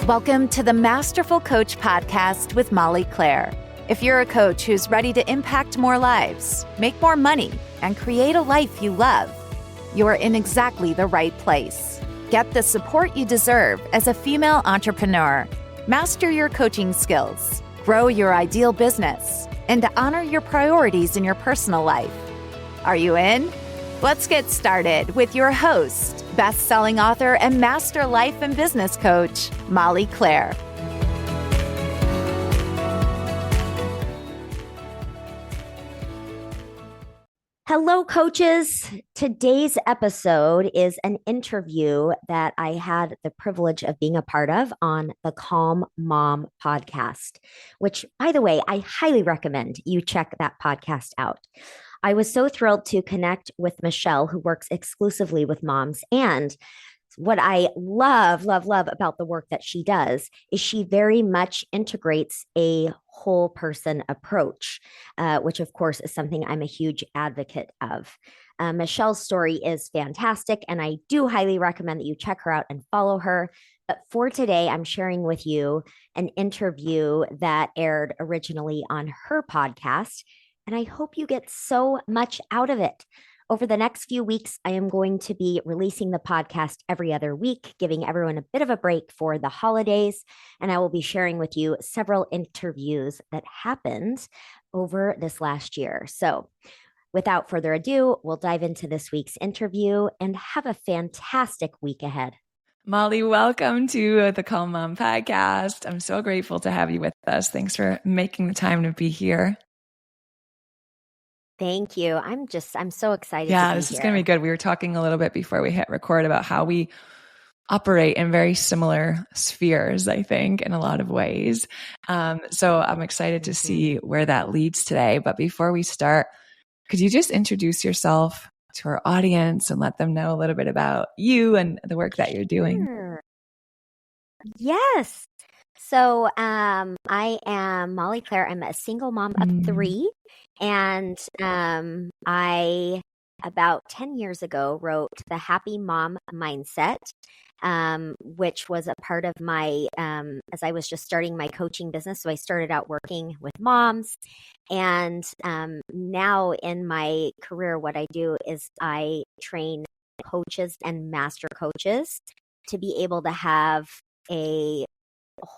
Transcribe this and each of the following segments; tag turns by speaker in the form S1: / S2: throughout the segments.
S1: Welcome to the Masterful Coach Podcast with Molly Claire. If you're a coach who's ready to impact more lives, make more money, and create a life you love, you're in exactly the right place. Get the support you deserve as a female entrepreneur. Master your coaching skills, grow your ideal business, and honor your priorities in your personal life. Are you in? Let's get started with your host, best-selling author and master life and business coach, Molly Claire.
S2: Hello, coaches. Today's episode is an interview that I had the privilege of being a part of on the Calm Mom podcast, which, by the way, I highly recommend you check that podcast out. I was so thrilled to connect with Michelle, who works exclusively with moms. And what I love about the work that she does is she very much integrates a whole person approach, which of course is something I'm a huge advocate of. Michelle's story is fantastic, and I do highly recommend that you check her out and follow her. But for today, I'm sharing with you an interview that aired originally on her podcast, and I hope you get so much out of it. Over the next few weeks, I am going to be releasing the podcast every other week, giving everyone a bit of a break for the holidays. And I will be sharing with you several interviews that happened over this last year. So without further ado, we'll dive into this week's interview and have a fantastic week ahead.
S3: Molly, welcome to the Calm Mom podcast. I'm so grateful to have you with us. Thanks for making the time to be here.
S2: Thank you. I'm so excited.
S3: Yeah, this is going to be good. We were talking a little bit before we hit record about how we operate in very similar spheres, I think, in a lot of ways. So I'm excited to see where that leads today. But before we start, could you just introduce yourself to our audience and let them know a little bit about you and the work that you're doing?
S2: Sure. Yes. So I am Molly Claire. I'm a single mom of three. And I, about 10 years ago, wrote The Happy Mom Mindset, which was a part of my, as I was just starting my coaching business. So I started out working with moms. And now in my career, what I do is I train coaches and master coaches to be able to have a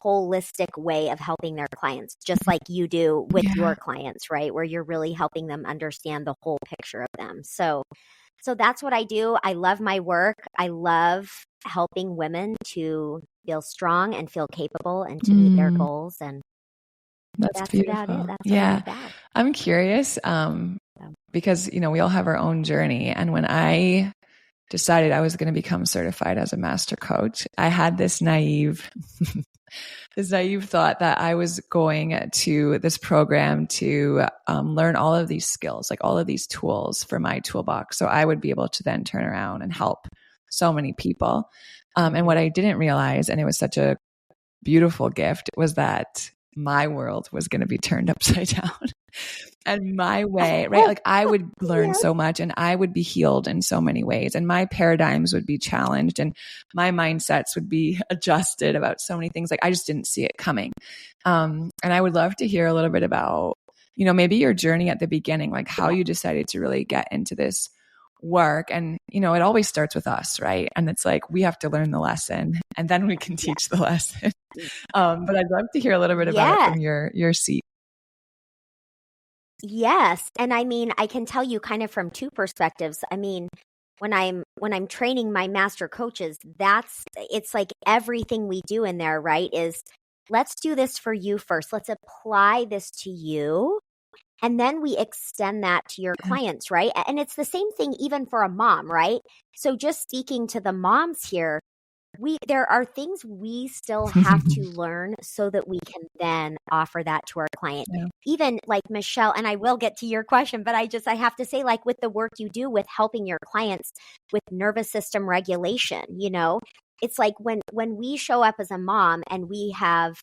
S2: holistic way of helping their clients, just like you do with your clients, right? Where you're really helping them understand the whole picture of them. So that's what I do. I love my work. I love helping women to feel strong and feel capable and to meet their goals. And that's about it. That's what I'm about.
S3: I'm curious because, we all have our own journey. And when I decided I was going to become certified as a master coach, I had this naive thought that I was going to this program to learn all of these skills, like all of these tools for my toolbox. So I would be able to then turn around and help so many people. And what I didn't realize, and it was such a beautiful gift, was that my world was going to be turned upside down and my way, right? Like I would learn so much and I would be healed in so many ways, and my paradigms would be challenged and my mindsets would be adjusted about so many things. Like I just didn't see it coming. And I would love to hear a little bit about, maybe your journey at the beginning, like how you decided to really get into this work. And, it always starts with us, right? And it's like, we have to learn the lesson and then we can teach the lesson. But I'd love to hear a little bit about it from your seat.
S2: Yes. And I mean, I can tell you kind of from two perspectives. I mean, when I'm training my master coaches, it's like everything we do in there, right? Is let's do this for you first. Let's apply this to you. And then we extend that to your clients, right? And it's the same thing even for a mom, right? So just speaking to the moms here, there are things we still have to learn so that we can then offer that to our client. Yeah. Even like Michelle, and I will get to your question, but I have to say, like with the work you do with helping your clients with nervous system regulation, it's like when we show up as a mom and we have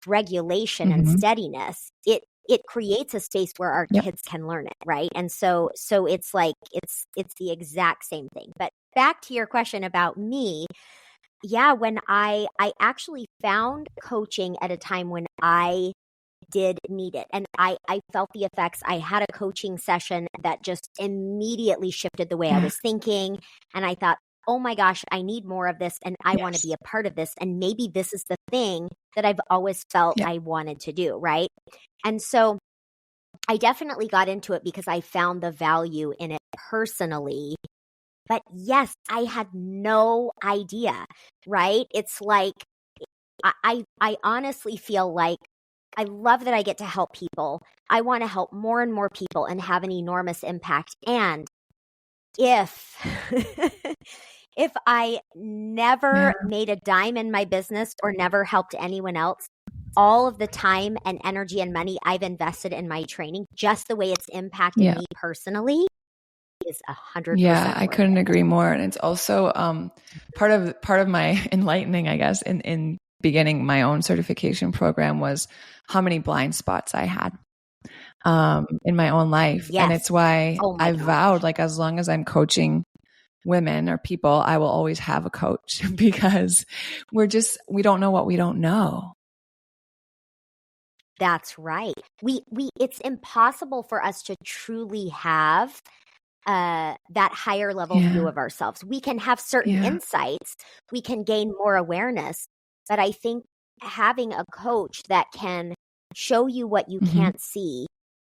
S2: regulation and steadiness, it creates a space where our kids can learn it, right? And so it's like it's the exact same thing. But back to your question about me, yeah, when I actually found coaching at a time when I did need it. And I felt the effects. I had a coaching session that just immediately shifted the way I
S3: Yeah.
S2: was thinking. And I thought, oh my gosh, I need more of this and I want to
S3: Yes.
S2: be a part of this. And maybe this is the thing that I've always felt
S3: Yeah.
S2: I wanted to do. Right. And so I definitely got into it because I found the value in it personally. But yes, I had no idea. Right. It's like, I honestly feel like I love that I get to help people. I want to help more and more people and have an enormous impact. And if if I never made a dime in my business or never helped anyone else, all of the time and energy and money I've invested in my training, just the way it's impacted me personally, is 100%.
S3: Yeah, I couldn't
S2: it.
S3: agree more. And it's also part of my enlightening, I guess, in beginning my own certification program was how many blind spots I had in my own life.
S2: Yes.
S3: And it's why I
S2: gosh.
S3: vowed, like, as long as I'm coaching women or people, I will always have a coach because we don't know what we don't know.
S2: That's right. It's impossible for us to truly have that higher level view of ourselves. We can have certain insights, we can gain more awareness, but I think having a coach that can show you what you can't see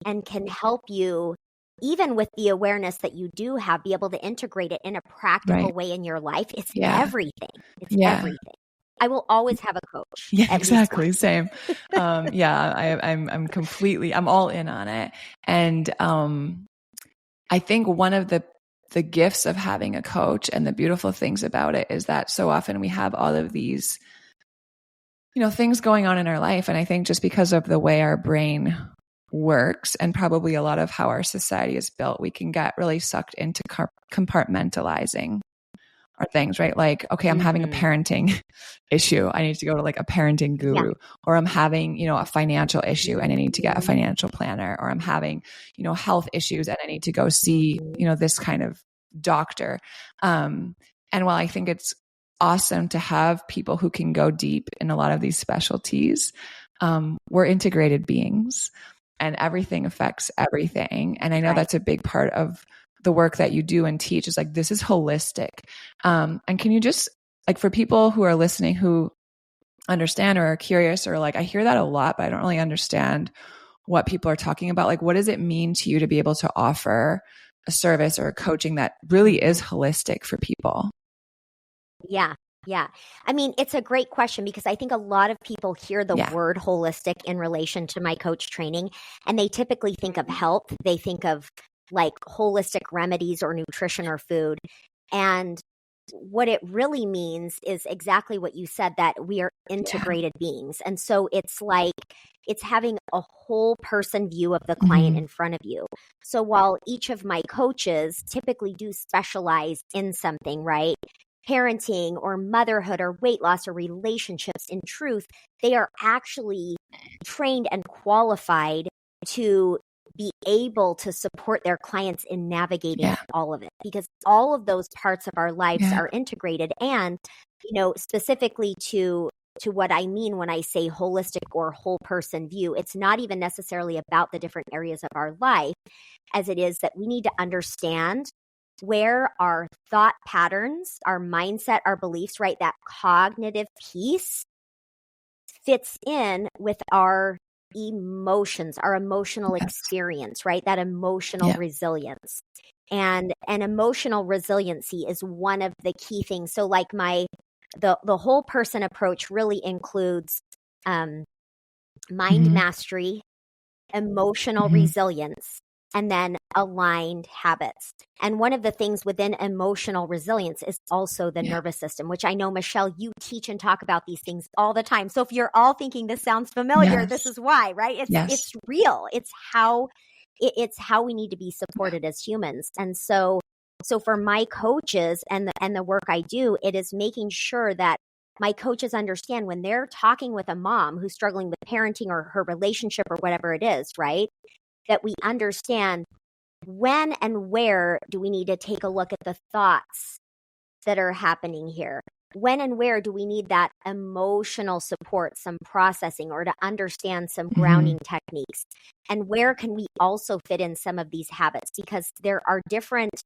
S2: and can help you, even with the awareness that you do have, be able to integrate it in a practical way in your life. It's everything. It's everything. I will always have a coach.
S3: Yeah, exactly. Same. I'm completely, I'm all in on it. And I think one of the gifts of having a coach and the beautiful things about it is that so often we have all of these, things going on in our life. And I think just because of the way our brain works and probably a lot of how our society is built, we can get really sucked into compartmentalizing our things, right? Like, okay, I'm having a parenting issue. I need to go to like a parenting guru, or I'm having, a financial issue and I need to get a financial planner, or I'm having, health issues and I need to go see, this kind of doctor. And while I think it's awesome to have people who can go deep in a lot of these specialties, we're integrated beings and everything affects everything. And I know that's a big part of the work that you do and teach is like, this is holistic. And can you just, like, for people who are listening who understand or are curious, or like, I hear that a lot, but I don't really understand what people are talking about. Like, what does it mean to you to be able to offer a service or a coaching that really is holistic for people?
S2: Yeah. I mean, it's a great question because I think a lot of people hear the word holistic in relation to my coach training, and they typically think of health. They think of like holistic remedies or nutrition or food. And what it really means is exactly what you said, that we are integrated beings. And so it's like, it's having a whole person view of the client in front of you. So while each of my coaches typically do specialize in something, right? Parenting or motherhood or weight loss or relationships, in truth, they are actually trained and qualified to be able to support their clients in navigating all of it, because all of those parts of our lives are integrated. And, specifically to what I mean when I say holistic or whole person view, it's not even necessarily about the different areas of our life, as it is that we need to understand where our thought patterns, our mindset, our beliefs, right, that cognitive piece fits in with our emotions, our emotional experience, right? That emotional resilience. And emotional resiliency is one of the key things. So like the whole person approach really includes mind mastery, emotional resilience, and then aligned habits. And one of the things within emotional resilience is also the nervous system, which I know, Michelle, you teach and talk about these things all the time. So if you're all thinking this sounds familiar, this is why, right? It's real. It's how we need to be supported as humans. And so for my coaches and the work I do, it is making sure that my coaches understand when they're talking with a mom who's struggling with parenting or her relationship or whatever it is, right? That we understand when and where do we need to take a look at the thoughts that are happening here. when and where do we need that emotional support, some processing, or to understand some grounding techniques? And where can we also fit in some of these habits? Because there are different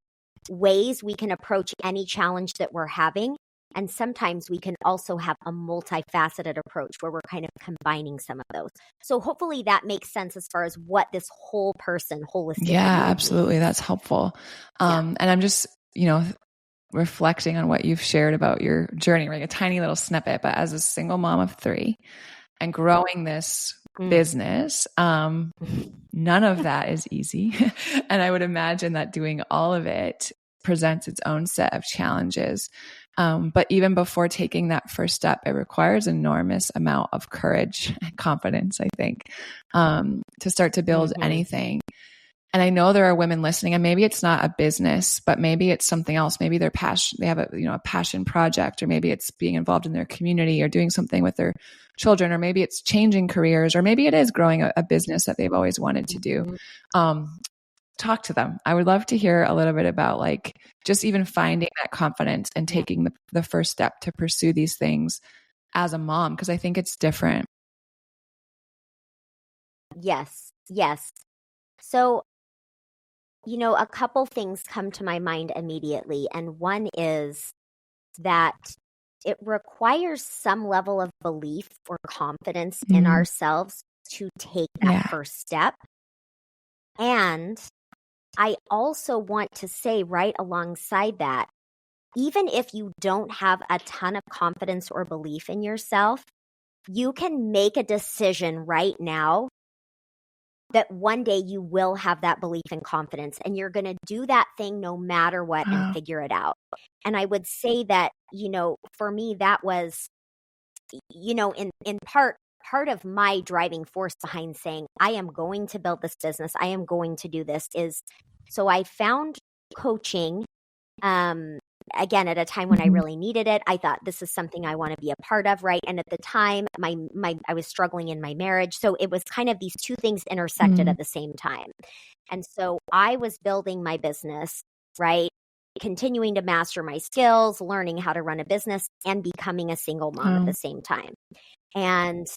S2: ways we can approach any challenge that we're having. And sometimes we can also have a multifaceted approach where we're kind of combining some of those. So hopefully that makes sense as far as what this whole person holistically.
S3: Yeah, absolutely. That's helpful. And I'm just, reflecting on what you've shared about your journey, right? A tiny little snippet, but as a single mom of 3 and growing this business, none of that is easy. And I would imagine that doing all of it presents its own set of challenges. But even before taking that first step, it requires enormous amount of courage and confidence, I think, to start to build anything. And I know there are women listening, and maybe it's not a business, but maybe it's something else. Maybe they're they have a passion project, or maybe it's being involved in their community or doing something with their children, or maybe it's changing careers, or maybe it is growing a business that they've always wanted to do. Talk to them. I would love to hear a little bit about just even finding that confidence and taking the first step to pursue these things as a mom, because I think it's different.
S2: Yes. So, a couple things come to my mind immediately. And one is that it requires some level of belief or confidence in ourselves to take that first step. And I also want to say right alongside that, even if you don't have a ton of confidence or belief in yourself, you can make a decision right now that one day you will have that belief and confidence, and you're going to do that thing no matter what and figure it out. And I would say that, for me, that was, in part of my driving force behind saying, I am going to build this business, I am going to do this, is so I found coaching, again, at a time when I really needed it. I thought this is something I want to be a part of, right? And at the time, I was struggling in my marriage. So it was kind of these two things intersected at the same time. And so I was building my business, right? Continuing to master my skills, learning how to run a business, and becoming a single mom at the same time. And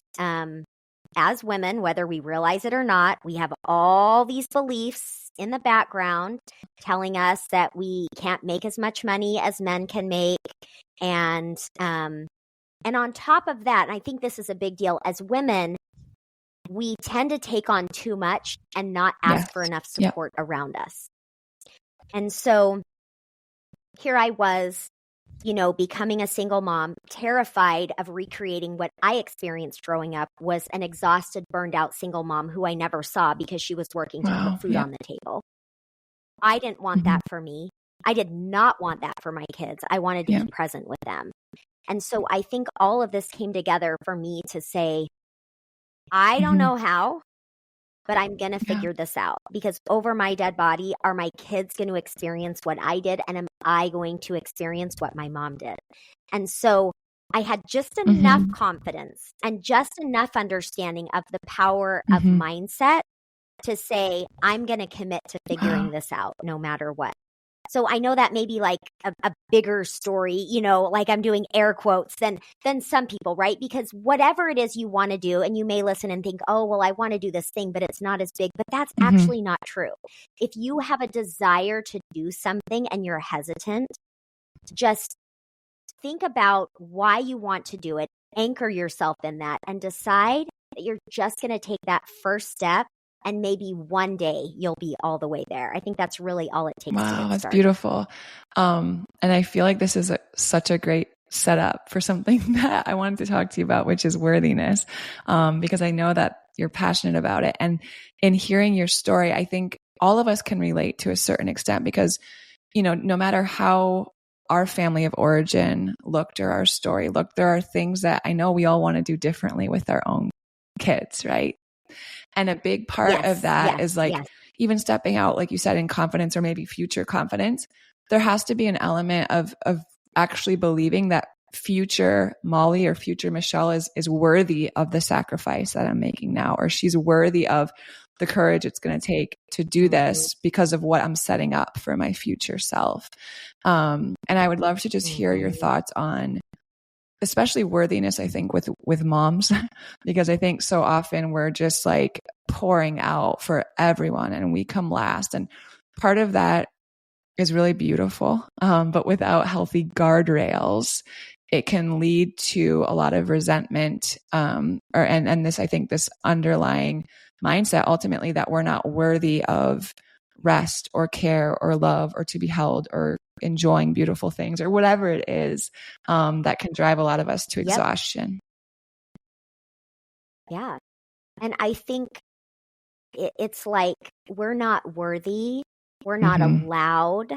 S2: as women, whether we realize it or not, we have all these beliefs in the background telling us that we can't make as much money as men can make. And on top of that, and I think this is a big deal, as women, we tend to take on too much and not ask for enough support around us. And so here I was, becoming a single mom, terrified of recreating what I experienced growing up, was an exhausted, burned out single mom who I never saw because she was working to put food on the table. I didn't want that for me. I did not want that for my kids. I wanted to be present with them. And so I think all of this came together for me to say, I don't know how, but I'm going to figure this out, because over my dead body, are my kids going to experience what I did? And am I going to experience what my mom did? And so I had just enough confidence and just enough understanding of the power of mindset to say, I'm going to commit to figuring this out no matter what. So I know that may be like a bigger story, like I'm doing air quotes than some people, right? Because whatever it is you want to do, and you may listen and think, oh, well, I want to do this thing, but it's not as big. But that's actually not true. If you have a desire to do something and you're hesitant, just think about why you want to do it, anchor yourself in that, and decide that you're just going to take that first step. And maybe one day you'll be all the way there. I think that's really all it takes to get started.
S3: That's beautiful. And I feel like this is such a great setup for something that I wanted to talk to you about, which is worthiness, because I know that you're passionate about it. And in hearing your story, I think all of us can relate to a certain extent, because, no matter how our family of origin looked or our story looked, there are things that I know we all want to do differently with our own kids, right? And a big part of that is even stepping out, like you said, in confidence, or maybe future confidence. There has to be an element of actually believing that future Molly or future Michelle is worthy of the sacrifice that I'm making now, or she's worthy of the courage it's going to take to do this because of what I'm setting up for my future self. And I would love to just hear your thoughts on especially worthiness, I think with moms, because I think so often we're just like pouring out for everyone and we come last. And part of that is really beautiful. But without healthy guardrails, it can lead to a lot of resentment, and this, I think, this underlying mindset ultimately that we're not worthy of rest or care or love or to be held or enjoying beautiful things or whatever it is, that can drive a lot of us to exhaustion.
S2: Yeah. And I think it's like we're not worthy. We're not allowed.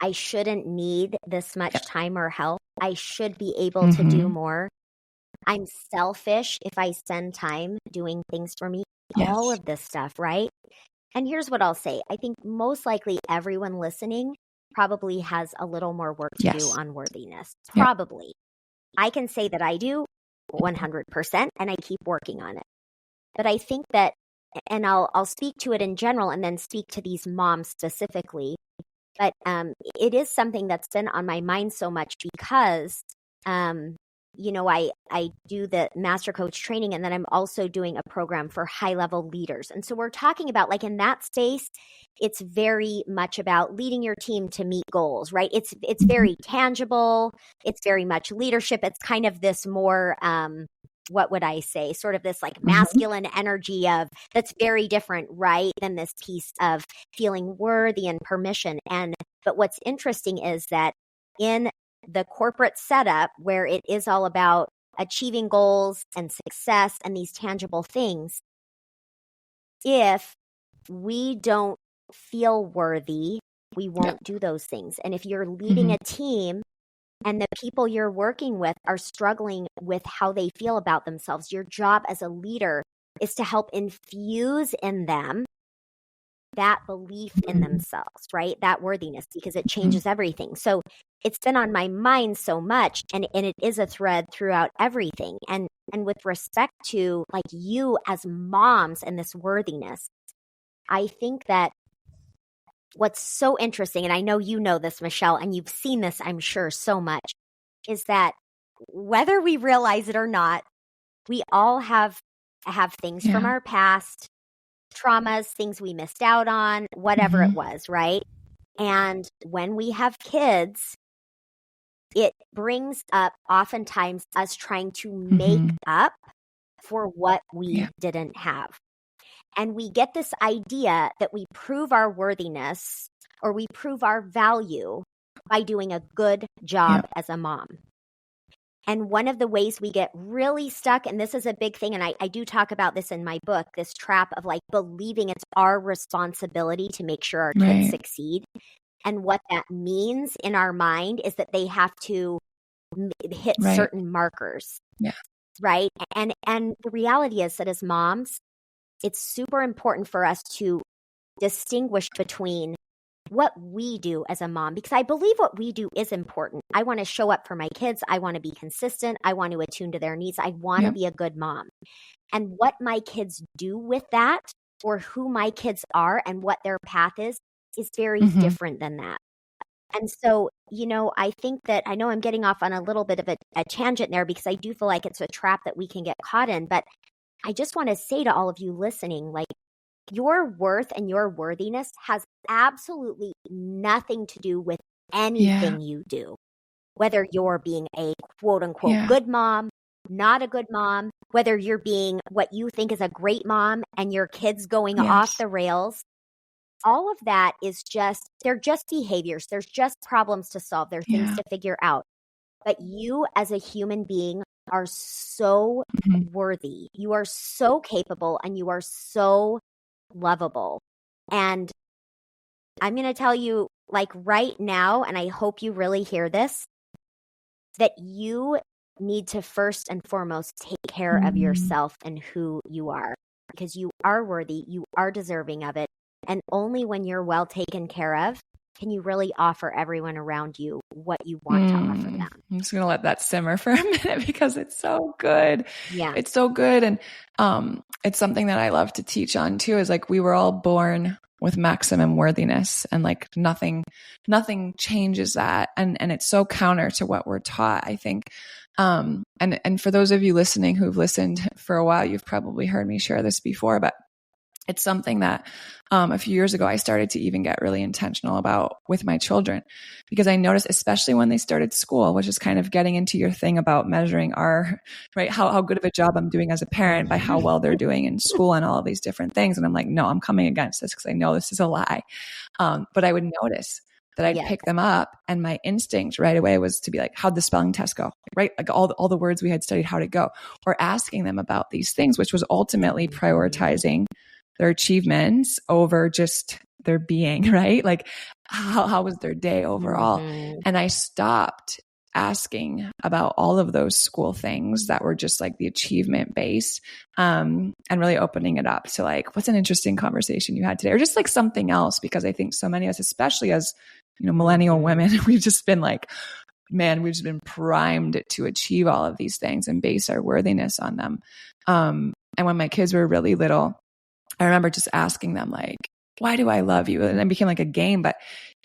S2: I shouldn't need this much time or help. I should be able to do more. I'm selfish if I spend time doing things for me. All of this stuff, right? And here's what I'll say. I think most likely everyone listening probably has a little more work to do on worthiness. Probably. I can say that I do 100% and I keep working on it. But I think that, and I'll speak to it in general and then speak to these moms specifically. But it is something that's been on my mind so much because, I do the master coach training and then I'm also doing a program for high level leaders. And so we're talking about like in that space, it's very much about leading your team to meet goals, right? It's very tangible. It's very much leadership. It's kind of this more, what would I say? Sort of this like masculine energy of that's very different, right? Than this piece of feeling worthy and permission. But what's interesting is that in the corporate setup where it is all about achieving goals and success and these tangible things, if we don't feel worthy, we won't do those things. And if you're leading a team and the people you're working with are struggling with how they feel about themselves, your job as a leader is to help infuse in them that belief in themselves, right? That worthiness, because it changes everything. So it's been on my mind so much, and it is a thread throughout everything. And with respect to like you as moms and this worthiness, I think that what's so interesting, and I know you know this, Michelle, and you've seen this, I'm sure, so much, is that whether we realize it or not, we all have things from our past, traumas, things we missed out on, whatever it was, right? And when we have kids, it brings up oftentimes us trying to make up for what we didn't have. And we get this idea that we prove our worthiness or we prove our value by doing a good job as a mom. And one of the ways we get really stuck, and this is a big thing, and I do talk about this in my book, this trap of like believing it's our responsibility to make sure our kids succeed. And what that means in our mind is that they have to hit certain markers. Right. And the reality is that as moms, it's super important for us to distinguish between what we do as a mom, because I believe what we do is important. I want to show up for my kids. I want to be consistent. I want to attune to their needs. I want to be a good mom. And what my kids do with that, or who my kids are and what their path is very different than that. And so, I think that, I know I'm getting off on a little bit of a tangent there because I do feel like it's a trap that we can get caught in. But I just want to say to all of you listening, like, your worth and your worthiness has absolutely nothing to do with anything you do. Whether you're being a quote unquote good mom, not a good mom, whether you're being what you think is a great mom and your kids going off the rails, all of that is they're just behaviors. There's just problems to solve. There are things to figure out. But you as a human being are so worthy. You are so capable and you are so lovable. And I'm going to tell you, like right now, and I hope you really hear this, that you need to first and foremost take care of yourself and who you are, because you are worthy, you are deserving of it. And only when you're well taken care of can you really offer everyone around you what you want to offer them.
S3: I'm just going to let that simmer for a minute because it's so good.
S2: Yeah.
S3: It's so good. And it's something that I love to teach on too, is like we were all born with maximum worthiness, and like nothing changes that. And it's so counter to what we're taught, I think. And for those of you listening who've listened for a while, you've probably heard me share this before, but it's something that a few years ago I started to even get really intentional about with my children, because I noticed, especially when they started school, which is kind of getting into your thing about measuring how good of a job I'm doing as a parent by how well they're doing in school and all of these different things. And I'm like, no, I'm coming against this because I know this is a lie. But I would notice that I'd pick them up, and my instinct right away was to be like, how'd the spelling test go? Right? Like all the words we had studied, how'd it go? Or asking them about these things, which was ultimately prioritizing their achievements over just their being, right? Like how was their day overall? And I stopped asking about all of those school things that were just like the achievement based, and really opening it up to like, what's an interesting conversation you had today, or just like something else. Because I think so many of us, especially as, millennial women, we've just been like, man, we've just been primed to achieve all of these things and base our worthiness on them. And when my kids were really little, I remember just asking them like, why do I love you? And it became like a game, but,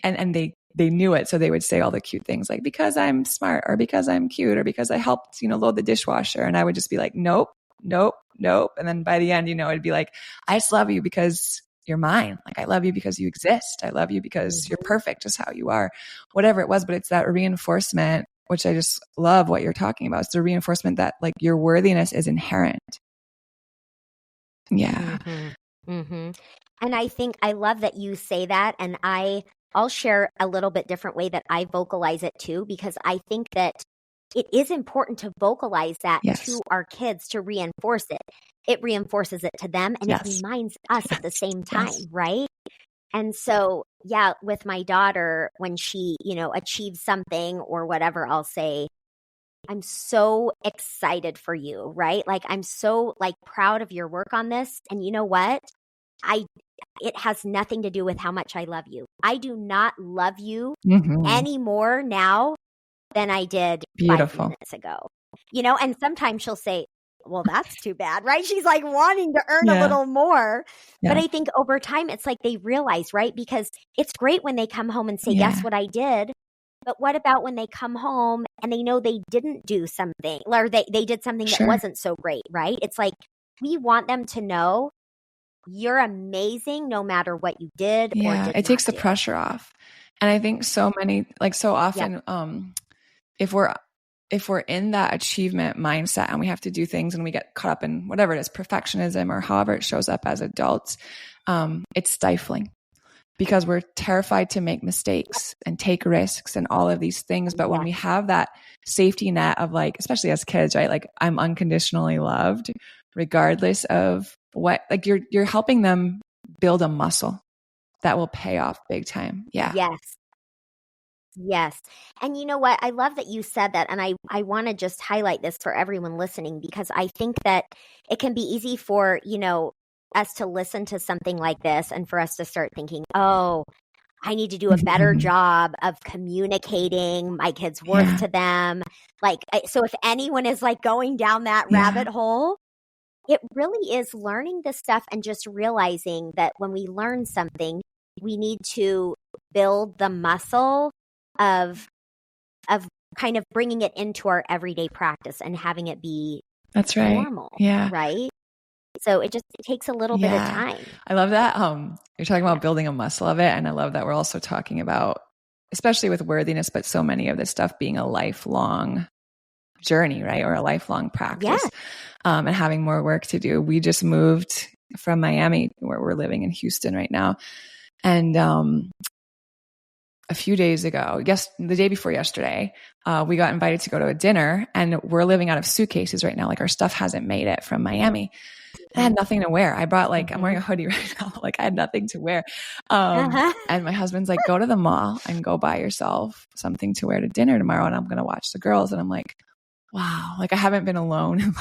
S3: and they knew it. So they would say all the cute things like, because I'm smart, or because I'm cute, or because I helped, load the dishwasher. And I would just be like, nope, nope, nope. And then by the end, it'd be like, I just love you because you're mine. Like, I love you because you exist. I love you because you're perfect just how you are, whatever it was. But it's that reinforcement, which I just love what you're talking about. It's the reinforcement that like your worthiness is inherent. Yeah.
S2: And I think I love that you say that. And I'll share a little bit different way that I vocalize it too, because I think that it is important to vocalize that to our kids, to reinforce it. It reinforces it to them, and it reminds us at the same time, right? And so, with my daughter, when she, achieves something or whatever, I'll say, I'm so excited for you, right? Like, I'm so proud of your work on this. And you know what? It has nothing to do with how much I love you. I do not love you any more now than I did 5 minutes ago. And sometimes she'll say, well, that's too bad, right? She's like wanting to earn a little more. But I think over time, it's like they realize, right? Because it's great when they come home and say, guess what I did? But what about when they come home and they know they didn't do something, or they did something that wasn't so great, right? It's like, we want them to know you're amazing no matter what you did or did
S3: it takes
S2: not
S3: the pressure off. And I think so often, if we're in that achievement mindset and we have to do things and we get caught up in whatever it is, perfectionism or however it shows up as adults, it's stifling, because we're terrified to make mistakes and take risks and all of these things. But when we have that safety net of like, especially as kids, right? Like, I'm unconditionally loved regardless of what, like you're helping them build a muscle that will pay off big time. Yeah.
S2: Yes. And you know what? I love that you said that. And I want to just highlight this for everyone listening, because I think that it can be easy for, us to listen to something like this and for us to start thinking, oh, I need to do a better job of communicating my kids' worth to them. So if anyone is going down that rabbit hole, it really is learning this stuff and just realizing that when we learn something, we need to build the muscle of kind of bringing it into our everyday practice and having it be normal. Yeah. Right. So it takes a little bit of time.
S3: I love that. You're talking about building a muscle of it. And I love that we're also talking about, especially with worthiness, but so many of this stuff being a lifelong journey, right? Or a lifelong practice, and having more work to do. We just moved from Miami, where we're living in Houston right now. And, a few days ago, the day before yesterday, we got invited to go to a dinner, and we're living out of suitcases right now. Like, our stuff hasn't made it from Miami. I had nothing to wear. I brought I'm wearing a hoodie right now. I had nothing to wear. And my husband's like, go to the mall and go buy yourself something to wear to dinner tomorrow. And I'm going to watch the girls. And I'm like, wow, I haven't been alone in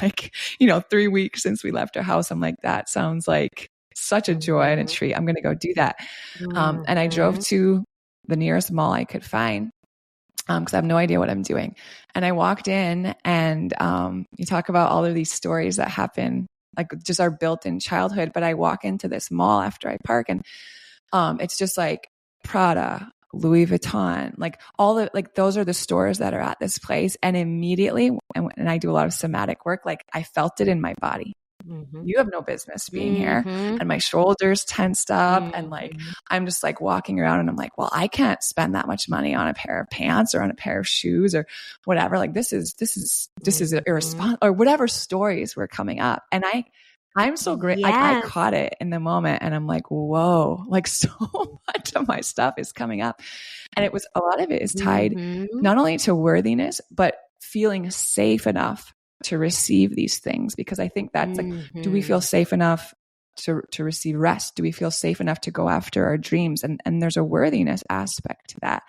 S3: 3 weeks since we left our house. I'm like, that sounds like such a joy and a treat. I'm going to go do that. And I drove to the nearest mall I could find, because I have no idea what I'm doing. And I walked in, and you talk about all of these stories that happen, just our built-in childhood. But I walk into this mall after I park, and It's just like Prada, Louis Vuitton, like all the, like those are the stores that are at this place. And immediately, and I do a lot of somatic work, like I felt it in my body. You have no business being here. And my shoulders tensed up and like, I'm just like walking around and I'm like, well, I can't spend that much money on a pair of pants or on a pair of shoes or whatever. Like this is irresponsible, or whatever stories were coming up. And I'm so great.
S2: Yes.
S3: I caught it in the moment and I'm like, whoa, like so much of my stuff is coming up. And it was, a lot of it is tied not only to worthiness, but feeling safe enough to receive these things. Because I think that's like, do we feel safe enough to receive rest? Do we feel safe enough to go after our dreams? And there's a worthiness aspect to that.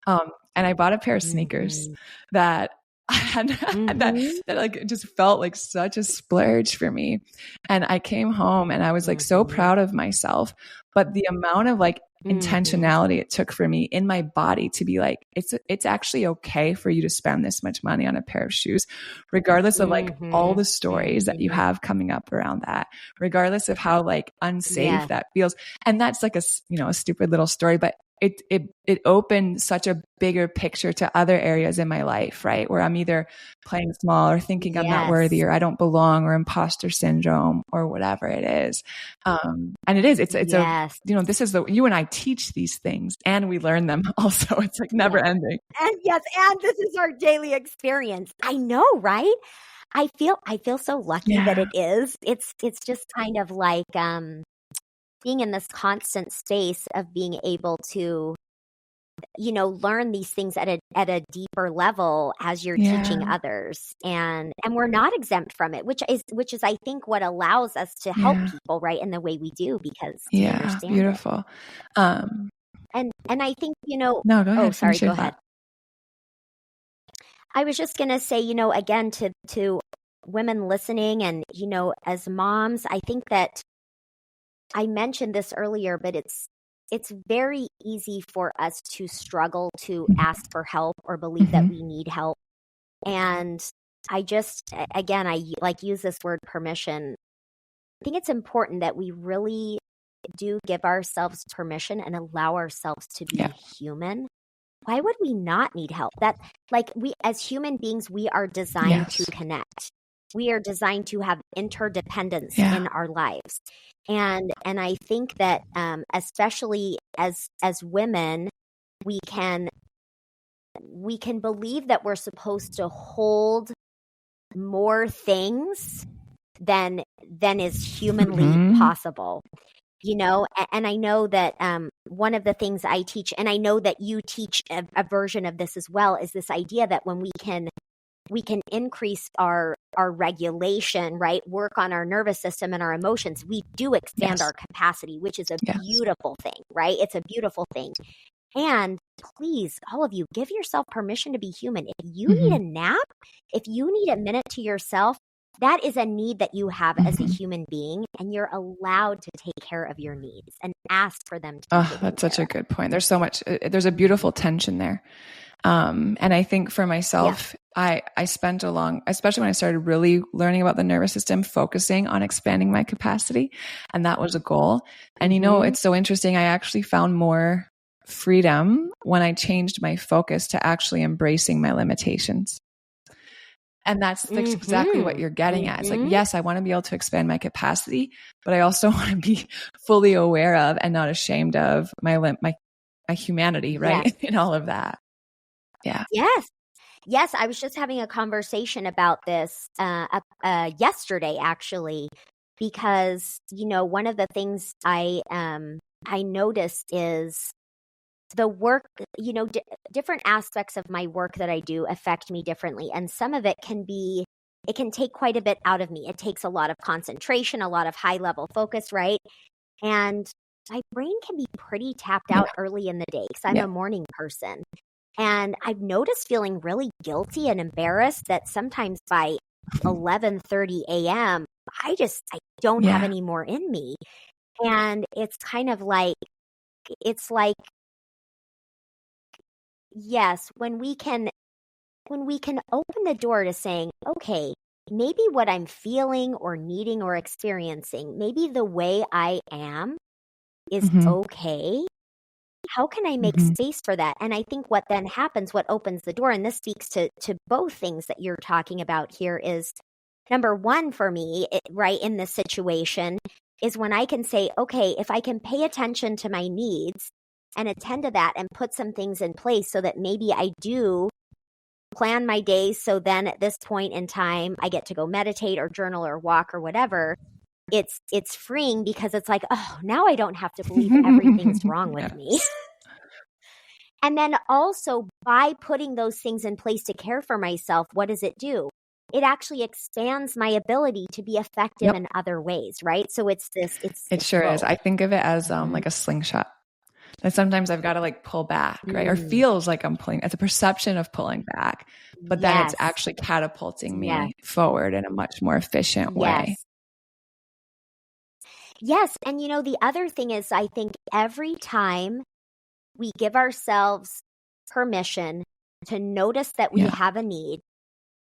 S3: And I bought a pair of sneakers that that like just felt like such a splurge for me. And I came home and I was like so proud of myself, but the amount of like intentionality it took for me in my body to be like, it's actually okay for you to spend this much money on a pair of shoes, regardless of like all the stories that you have coming up around that, regardless of how like unsafe that feels. And that's like a stupid little story, but it opened such a bigger picture to other areas in my life, right? Where I'm either playing small or thinking I'm not worthy or I don't belong or imposter syndrome or whatever it is. And it is, it's this is you and I teach these things and we learn them also. It's like never ending.
S2: And and this is our daily experience. I know, right? I feel so lucky that it is. It's just kind of like, being in this constant space of being able to, learn these things at a deeper level as you're teaching others, and we're not exempt from it, which is I think what allows us to help people, right, in the way we do, because we understand
S3: beautiful.
S2: And I think
S3: no, go ahead.
S2: Oh, sorry, go ahead. I was just gonna say, again, to women listening, and as moms, I think that I mentioned this earlier, but it's very easy for us to struggle to ask for help or believe that we need help. And I just, again, I like use this word permission. I think it's important that we really do give ourselves permission and allow ourselves to be human. Why would we not need help? That, like, we as human beings, we are designed to connect. We are designed to have interdependence in our lives. And I think that especially as women, we can believe that we're supposed to hold more things than is humanly possible. And I know that one of the things I teach, and I know that you teach a version of this as well, is this idea that when we can increase our regulation, right? Work on our nervous system and our emotions. We do expand our capacity, which is a beautiful thing, right? It's a beautiful thing. And please, all of you, give yourself permission to be human. If you need a nap, if you need a minute to yourself, that is a need that you have as a human being, and you're allowed to take care of your needs and ask for them to be taken
S3: that's
S2: care
S3: such a good point. There's so much, there's a beautiful tension there. And I think for myself, I spent especially when I started really learning about the nervous system, focusing on expanding my capacity. And that was a goal. And it's so interesting. I actually found more freedom when I changed my focus to actually embracing my limitations. And that's exactly what you're getting at. It's like, yes, I want to be able to expand my capacity, but I also want to be fully aware of and not ashamed of my humanity, right? In all of that. Yeah.
S2: Yes. I was just having a conversation about this yesterday, actually, because one of the things I noticed is the work. Different aspects of my work that I do affect me differently, and some of it can take quite a bit out of me. It takes a lot of concentration, a lot of high level focus, right? And my brain can be pretty tapped out early in the day because I'm a morning person. And I've noticed feeling really guilty and embarrassed that sometimes by 11:30 a.m., I don't have any more in me. And it's kind of like, yes, when we can open the door to saying, okay, maybe what I'm feeling or needing or experiencing, maybe the way I am is okay. How can I make space for that? And I think what then happens, what opens the door, and this speaks to both things that you're talking about here, is number one for me, right, in this situation, is when I can say, okay, if I can pay attention to my needs and attend to that and put some things in place so that maybe I do plan my days. So then at this point in time, I get to go meditate or journal or walk or whatever. It's freeing because it's like, oh, now I don't have to believe everything's wrong with me. And then also by putting those things in place to care for myself, what does it do? It actually expands my ability to be effective in other ways, right? So it sure
S3: is. I think of it as like a slingshot. And sometimes I've got to like pull back, right? Or feels like I'm pulling. It's a perception of pulling back, but then it's actually catapulting me forward in a much more efficient way.
S2: Yes. And the other thing is, I think every time we give ourselves permission to notice that we have a need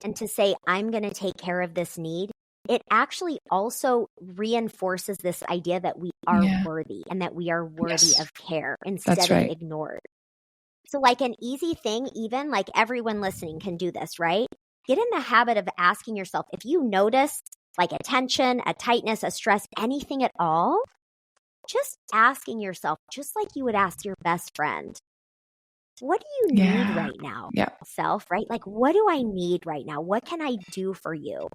S2: and to say, I'm going to take care of this need, it actually also reinforces this idea that we are worthy and that we are worthy of care instead of ignored. So like an easy thing, even like everyone listening can do this, right? Get in the habit of asking yourself, if you notice like a tension, a tightness, a stress, anything at all, just asking yourself, just like you would ask your best friend, what do you need right now? Self, right? Like, what do I need right now? What can I do for you?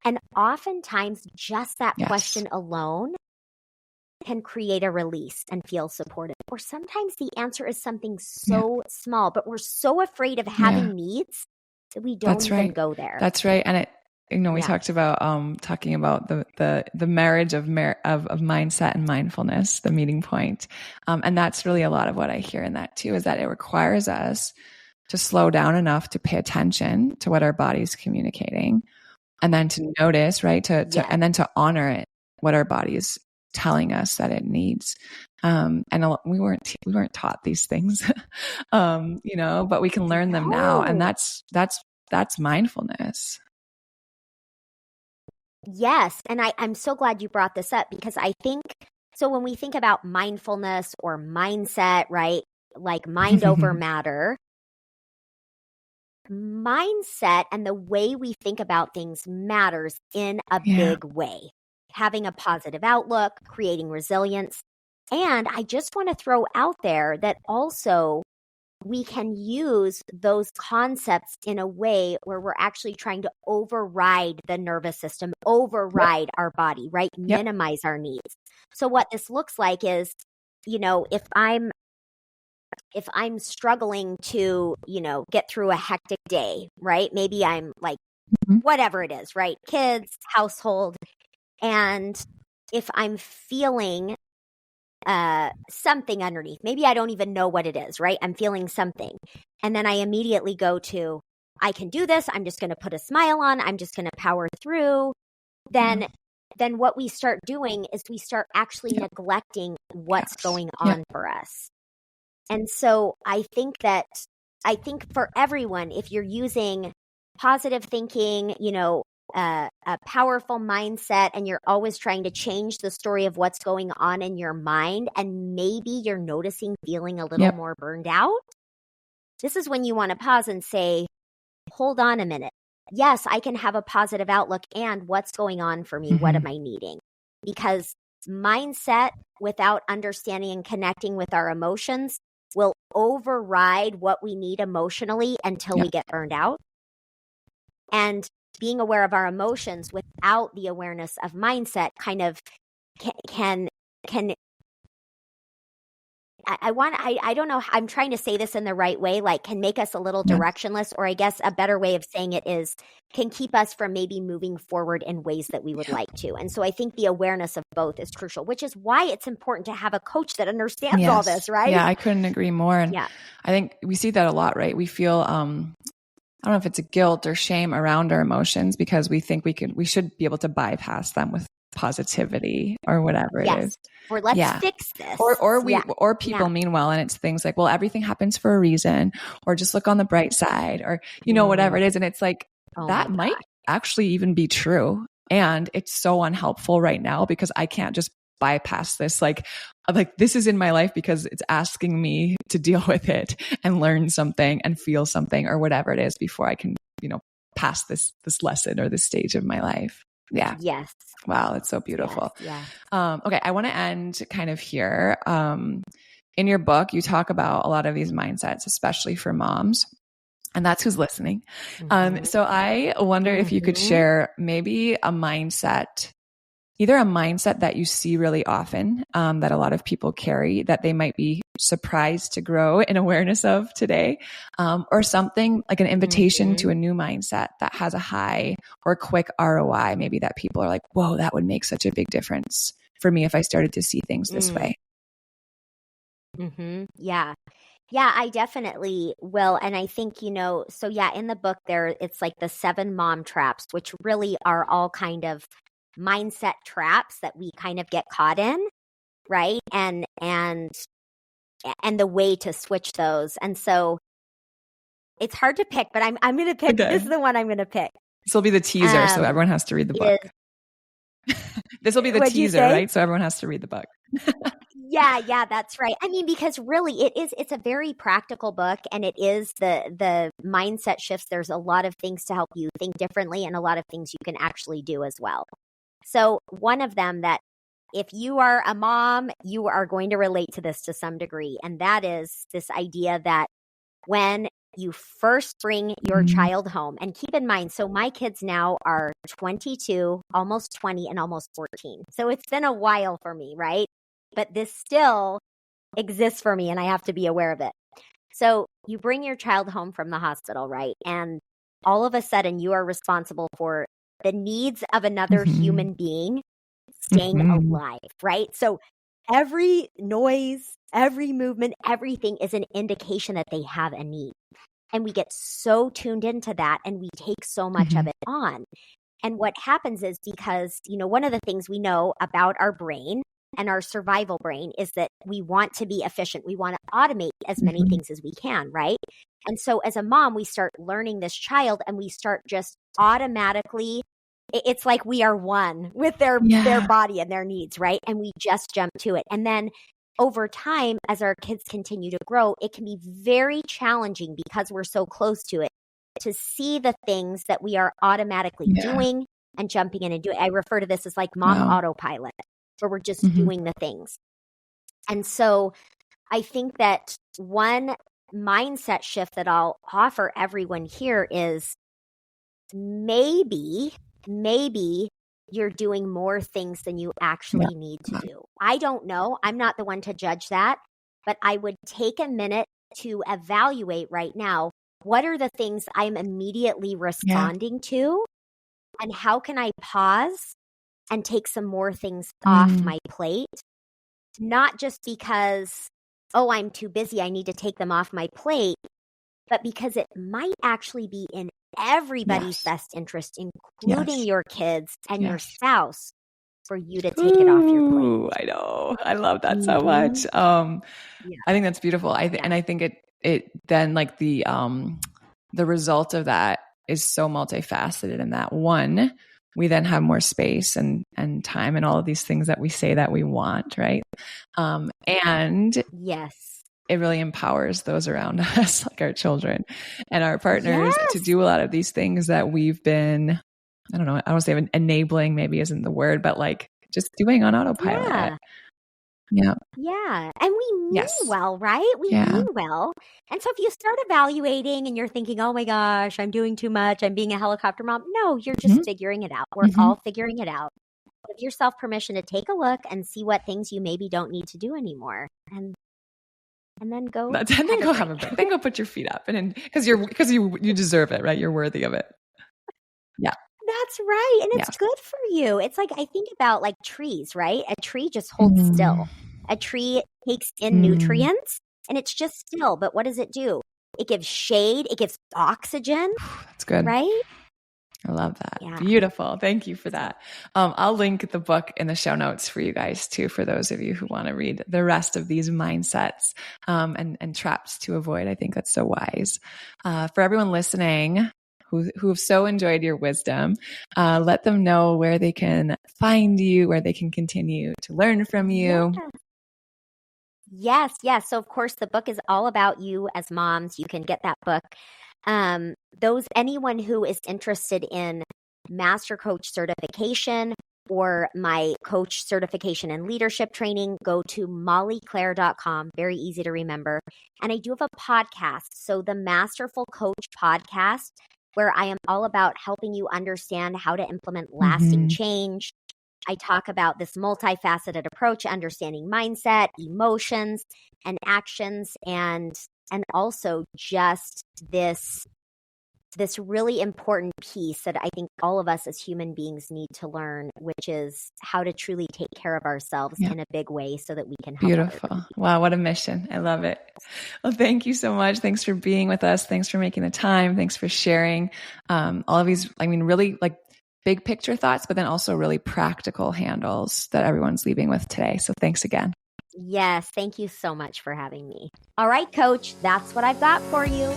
S2: And oftentimes just that question alone can create a release and feel supported. Or sometimes the answer is something so small, but we're so afraid of having needs that we don't even go there.
S3: That's right. And we talked about talking about the marriage of mindset and mindfulness, the meeting point. And that's really a lot of what I hear in that too, is that it requires us to slow down enough to pay attention to what our body's communicating, and then to notice, right? And then to honor it, what our body's telling us that it needs. And we weren't taught these things, but we can learn them now. And that's mindfulness.
S2: Yes. And I'm so glad you brought this up, because I think, so when we think about mindfulness or mindset, right? Like mind over matter, mindset and the way we think about things matters in a big way. Having a positive outlook, creating resilience. And I just want to throw out there that also we can use those concepts in a way where we're actually trying to override the nervous system, override our body, right? Minimize our needs. So what this looks like is, if I'm struggling to, get through a hectic day, right? Maybe I'm like, whatever it is, right? Kids, household. And if I'm feeling something underneath, maybe I don't even know what it is, right? I'm feeling something. And then I immediately go to, I can do this. I'm just going to put a smile on. I'm just going to power through. Then what we start doing is we start actually neglecting what's going on for us. And so I think for everyone, if you're using positive thinking, a powerful mindset, and you're always trying to change the story of what's going on in your mind, and maybe you're noticing feeling a little more burned out, this is when you want to pause and say, hold on a minute. Yes, I can have a positive outlook, and what's going on for me? What am I needing? Because mindset without understanding and connecting with our emotions will override what we need emotionally until we get burned out. And being aware of our emotions without the awareness of mindset kind of can I don't know, I'm trying to say this in the right way, like can make us a little directionless, or I guess a better way of saying it is can keep us from maybe moving forward in ways that we would like to. And so I think the awareness of both is crucial, which is why it's important to have a coach that understands all this, right?
S3: Yeah, I couldn't agree more. And I think we see that a lot, right? We feel, I don't know if it's a guilt or shame around our emotions because we think we should be able to bypass them with positivity or whatever it is.
S2: Or let's fix this.
S3: Or people mean well, and it's things like, well, everything happens for a reason, or just look on the bright side, or, whatever it is. And it's like, that might actually even be true. And it's so unhelpful right now because I can't just bypass this. Like this is in my life because it's asking me to deal with it and learn something and feel something or whatever it is before I can, pass this lesson or this stage of my life. Yeah.
S2: Yes.
S3: Wow. That's so beautiful.
S2: Yes. Yeah.
S3: Okay. I want to end kind of here. In your book, you talk about a lot of these mindsets, especially for moms. And that's who's listening. So I wonder if you could share maybe a mindset, either a mindset that you see really often, that a lot of people carry that they might be surprised to grow in awareness of today, or something like an invitation to a new mindset that has a high or quick ROI, maybe that people are like, whoa, that would make such a big difference for me if I started to see things this way.
S2: Yeah. Yeah, I definitely will. And I think, so yeah, in the book there, it's like the 7 mom traps, which really are all kind of mindset traps that we kind of get caught in, right? And the way to switch those. And so it's hard to pick, but I'm going to pick, this is the one I'm going to pick.
S3: This will be the teaser, so everyone has to read the book. This will be the teaser, right? So everyone has to read the book.
S2: Yeah, that's right. I mean, because really it's a very practical book, and it is the mindset shifts. There's a lot of things to help you think differently and a lot of things you can actually do as well. So one of them that if you are a mom, you are going to relate to this to some degree. And that is this idea that when you first bring your child home, and keep in mind, so my kids now are 22, almost 20, and almost 14. So it's been a while for me, right? But this still exists for me, and I have to be aware of it. So you bring your child home from the hospital, right? And all of a sudden you are responsible for the needs of another human being staying alive, right? So every noise, every movement, everything is an indication that they have a need. And we get so tuned into that, and we take so much of it on. And what happens is, because, one of the things we know about our brain and our survival brain is that we want to be efficient. We want to automate as many things as we can, right? And so as a mom, we start learning this child, and we start just automatically, it's like we are one with their body and their needs, right? And we just jump to it. And then over time, as our kids continue to grow, it can be very challenging, because we're so close to it, to see the things that we are automatically doing and jumping in and doing. I refer to this as like mom autopilot, where we're just doing the things. And so I think that one mindset shift that I'll offer everyone here is maybe you're doing more things than you actually need to do. I don't know. I'm not the one to judge that, but I would take a minute to evaluate right now, what are the things I'm immediately responding to, and how can I pause and take some more things off my plate? Not just because, I'm too busy, I need to take them off my plate, but because it might actually be in everybody's best interest, including your kids and your spouse, for you to take it off your plate.
S3: I know. I love that so much. I think that's beautiful. And I think it then, like, the result of that is so multifaceted, in that one, we then have more space and time and all of these things that we say that we want, right? And it really empowers those around us, like our children and our partners, to do a lot of these things that we've been, I don't know, I don't say enabling, maybe isn't the word, but like just doing on autopilot. Yeah.
S2: And we mean well, right? We mean well. And so if you start evaluating and you're thinking, oh my gosh, I'm doing too much, I'm being a helicopter mom. No, you're just figuring it out. We're all figuring it out. Give yourself permission to take a look and see what things you maybe don't need to do anymore. And then go.
S3: Have a break. Then go put your feet up, and because you deserve it, right? You're worthy of it. Yeah,
S2: that's right, and it's good for you. It's like, I think about like trees, right? A tree just holds still. A tree takes in nutrients, and it's just still. But what does it do? It gives shade. It gives oxygen.
S3: That's good,
S2: right?
S3: I love that. Yeah. Beautiful. Thank you for that. I'll link the book in the show notes for you guys too, for those of you who want to read the rest of these mindsets and traps to avoid. I think that's so wise. For everyone listening, who have so enjoyed your wisdom. Let them know where they can find you, where they can continue to learn from you.
S2: Yes. So of course the book is all about you as moms. You can get that book. Anyone who is interested in Master Coach certification or my coach certification and leadership training, go to mollyclaire.com. Very easy to remember. And I do have a podcast. So the Masterful Coach podcast, where I am all about helping you understand how to implement lasting change. I talk about this multifaceted approach, understanding mindset, emotions, and actions, and also just this really important piece that I think all of us as human beings need to learn, which is how to truly take care of ourselves in a big way so that we can help
S3: Beautiful. Wow, what a mission. I love it. Well, thank you so much. Thanks for being with us. Thanks for making the time. Thanks for sharing all of these, really like big picture thoughts, but then also really practical handles that everyone's leaving with today. So thanks again.
S2: Yes, thank you so much for having me. All right, Coach, that's what I've got for you.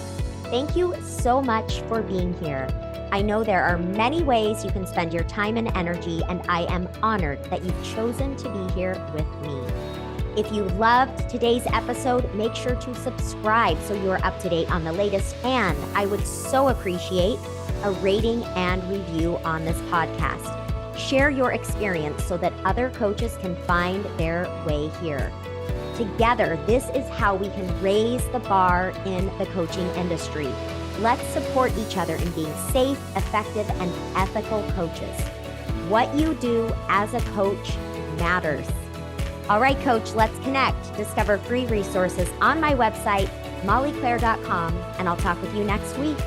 S2: Thank you so much for being here. I know there are many ways you can spend your time and energy, and I am honored that you've chosen to be here with me. If you loved today's episode, make sure to subscribe so you're up to date on the latest, and I would so appreciate a rating and review on this podcast. Share your experience so that other coaches can find their way here. Together, this is how we can raise the bar in the coaching industry. Let's support each other in being safe, effective, and ethical coaches. What you do as a coach matters. All right, Coach, let's connect. Discover free resources on my website, mollyclaire.com, and I'll talk with you next week.